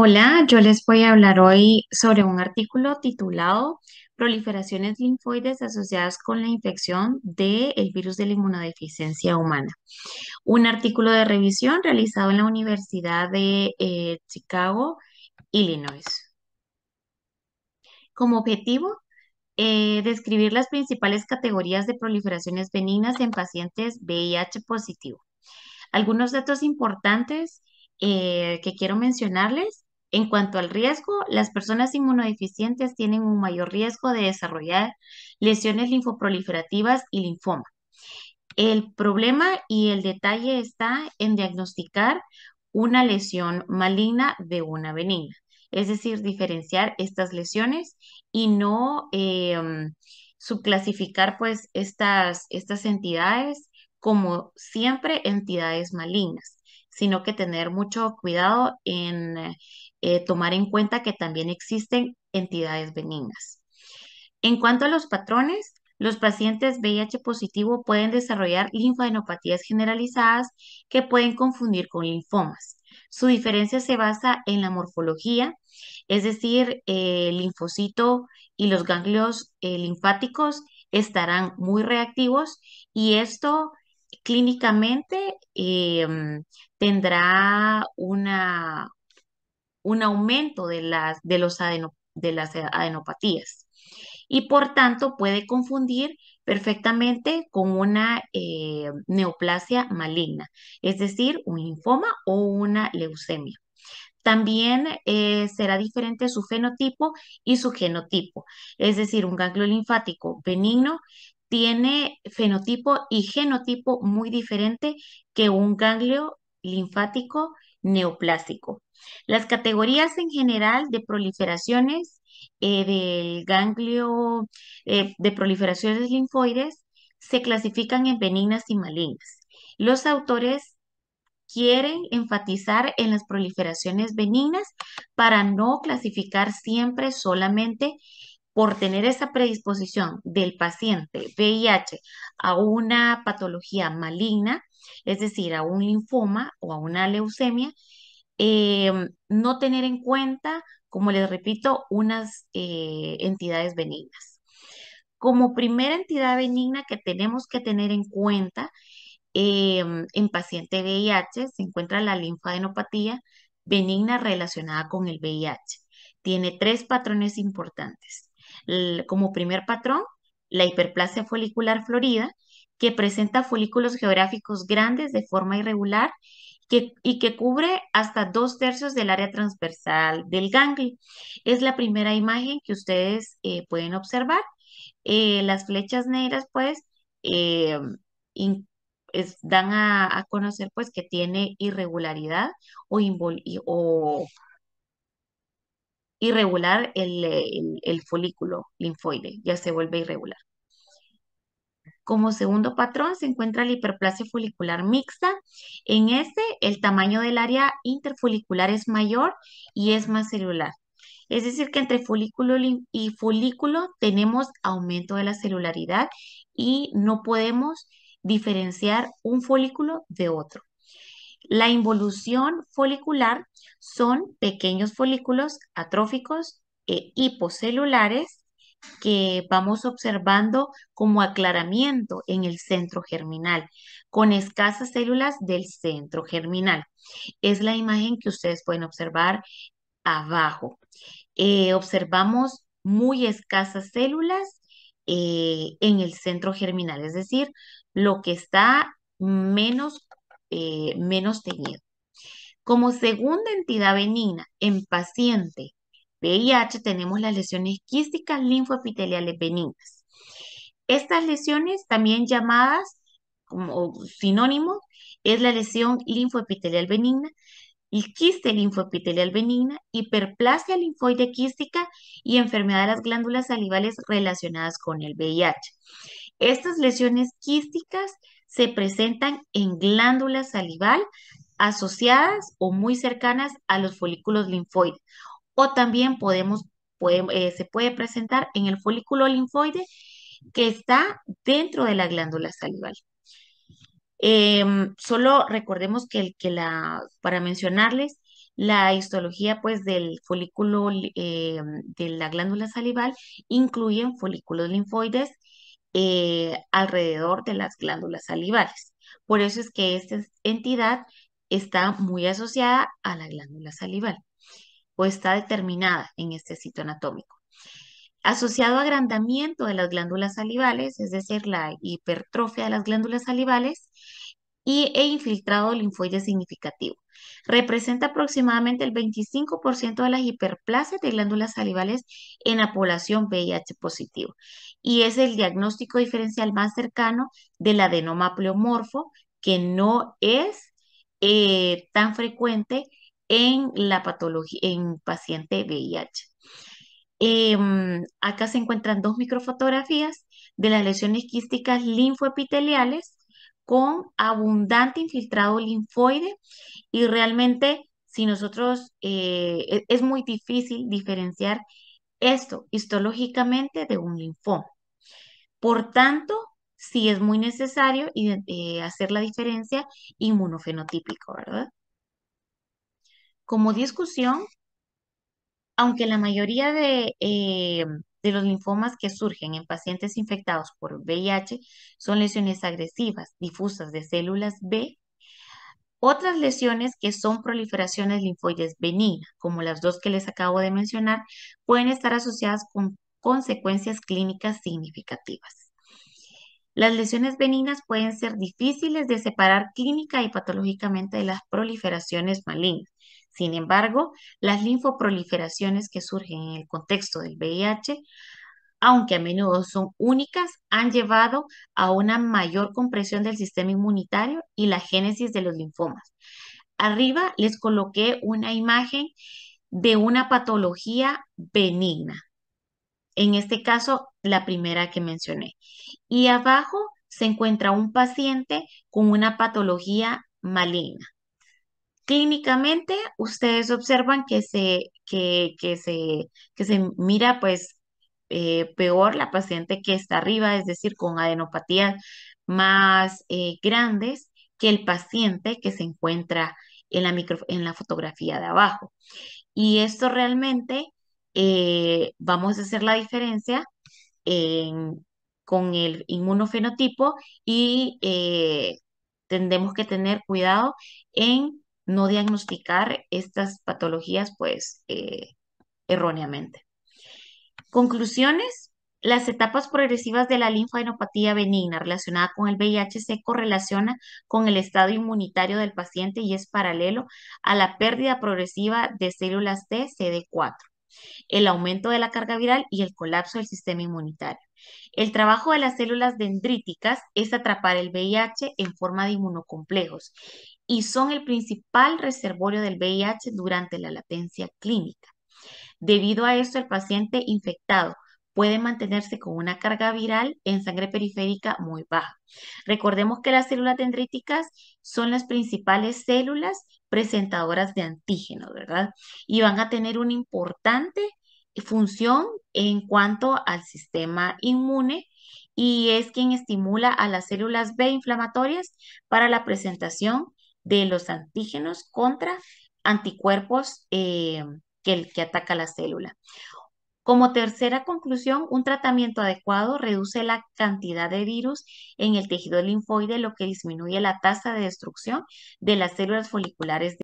Hola, yo les voy a hablar hoy sobre un artículo titulado Proliferaciones linfoides asociadas con la infección del virus de la inmunodeficiencia humana. Un artículo de revisión realizado en la Universidad de Chicago, Illinois. Como objetivo, describir las principales categorías de proliferaciones benignas en pacientes VIH positivo. Algunos datos importantes que quiero mencionarles. En cuanto al riesgo, las personas inmunodeficientes tienen un mayor riesgo de desarrollar lesiones linfoproliferativas y linfoma. El problema y el detalle está en diagnosticar una lesión maligna de una benigna, es decir, diferenciar estas lesiones y no subclasificar pues estas entidades como siempre entidades malignas, sino que tener mucho cuidado en tomar en cuenta que también existen entidades benignas. En cuanto a los patrones, los pacientes VIH positivo pueden desarrollar linfadenopatías generalizadas que pueden confundir con linfomas. Su diferencia se basa en la morfología, es decir, el linfocito y los ganglios linfáticos estarán muy reactivos y esto clínicamente tendrá un aumento de las adenopatías y por tanto puede confundir perfectamente con una neoplasia maligna, es decir, un linfoma o una leucemia. También será diferente su fenotipo y su genotipo, es decir, un ganglio linfático benigno tiene fenotipo y genotipo muy diferente que un ganglio linfático neoplásico. Las categorías en general de proliferaciones del ganglio de proliferaciones linfoides se clasifican en benignas y malignas. Los autores quieren enfatizar en las proliferaciones benignas para no clasificar siempre solamente por tener esa predisposición del paciente VIH a una patología maligna, es decir, a un linfoma o a una leucemia, no tener en cuenta, como les repito, unas entidades benignas. Como primera entidad benigna que tenemos que tener en cuenta en paciente VIH se encuentra la linfadenopatía benigna relacionada con el VIH. Tiene tres patrones importantes. Como primer patrón, la hiperplasia folicular florida, que presenta folículos geográficos grandes de forma irregular y que cubre hasta 2/3 del área transversal del ganglio. Es la primera imagen que ustedes pueden observar. Las flechas negras, pues, eh, in- dan a conocer, pues, que tiene irregularidad o irregular el folículo linfoide, ya se vuelve irregular. Como segundo patrón se encuentra la hiperplasia folicular mixta. En este, el tamaño del área interfolicular es mayor y es más celular. Es decir, que entre y folículo tenemos aumento de la celularidad y no podemos diferenciar un folículo de otro. La involución folicular son pequeños folículos atróficos e hipocelulares que vamos observando como aclaramiento en el centro germinal, con escasas células del centro germinal. Es la imagen que ustedes pueden observar abajo. Observamos muy escasas células en el centro germinal, es decir, lo que está menos teñido. Como segunda entidad benigna en paciente VIH tenemos las lesiones quísticas linfoepiteliales benignas. Estas lesiones, también llamadas como sinónimo, es la lesión linfoepitelial benigna, el quiste linfoepitelial benigna, hiperplasia linfoide quística y enfermedad de las glándulas salivales relacionadas con el VIH. Estas lesiones quísticas se presentan en glándula salival asociadas o muy cercanas a los folículos linfoides. O también se puede presentar en el folículo linfoide que está dentro de la glándula salival. Solo recordemos para mencionarles, La histología, pues, del folículo, de la glándula salival incluyen folículos linfoides alrededor de las glándulas salivales. Por eso es que esta entidad está muy asociada a la glándula salival o está determinada en este sitio anatómico. Asociado a agrandamiento de las glándulas salivales, es decir, la hipertrofia de las glándulas salivales e infiltrado linfoide significativo. Representa aproximadamente el 25% de las hiperplasias de glándulas salivales en la población VIH positivo y es el diagnóstico diferencial más cercano del adenoma pleomorfo, que no es tan frecuente en la patología en paciente VIH. Acá se encuentran dos microfotografías de las lesiones quísticas linfoepiteliales con abundante infiltrado linfoide y realmente si nosotros es muy difícil diferenciar esto histológicamente de un linfoma. Por tanto, sí es muy necesario hacer la diferencia inmunofenotípico, ¿verdad? Como discusión, aunque la mayoría de los linfomas que surgen en pacientes infectados por VIH son lesiones agresivas, difusas de células B, otras lesiones que son proliferaciones linfoides benignas, como las dos que les acabo de mencionar, pueden estar asociadas con consecuencias clínicas significativas. Las lesiones benignas pueden ser difíciles de separar clínica y patológicamente de las proliferaciones malignas. Sin embargo, las linfoproliferaciones que surgen en el contexto del VIH, aunque a menudo son únicas, han llevado a una mayor compresión del sistema inmunitario y la génesis de los linfomas. Arriba les coloqué una imagen de una patología benigna. En este caso, la primera que mencioné. Y abajo se encuentra un paciente con una patología maligna. Clínicamente, ustedes observan que se mira pues peor la paciente que está arriba, es decir, con adenopatías más grandes que el paciente que se encuentra en la fotografía de abajo. Y esto realmente vamos a hacer la diferencia en- con el inmunofenotipo y tendremos que tener cuidado en no diagnosticar estas patologías pues erróneamente. Conclusiones. Las etapas progresivas de la linfadenopatía benigna relacionada con el VIH se correlaciona con el estado inmunitario del paciente y es paralelo a la pérdida progresiva de células T CD4, el aumento de la carga viral y el colapso del sistema inmunitario. El trabajo de las células dendríticas es atrapar el VIH en forma de inmunocomplejos y son el principal reservorio del VIH durante la latencia clínica. Debido a esto, el paciente infectado puede mantenerse con una carga viral en sangre periférica muy baja. Recordemos que las células dendríticas son las principales células presentadoras de antígenos, ¿verdad? Y van a tener una importante función en cuanto al sistema inmune y es quien estimula a las células B inflamatorias para la presentación de los antígenos contra anticuerpos que ataca la célula. Como tercera conclusión, un tratamiento adecuado reduce la cantidad de virus en el tejido linfoide, lo que disminuye la tasa de destrucción de las células foliculares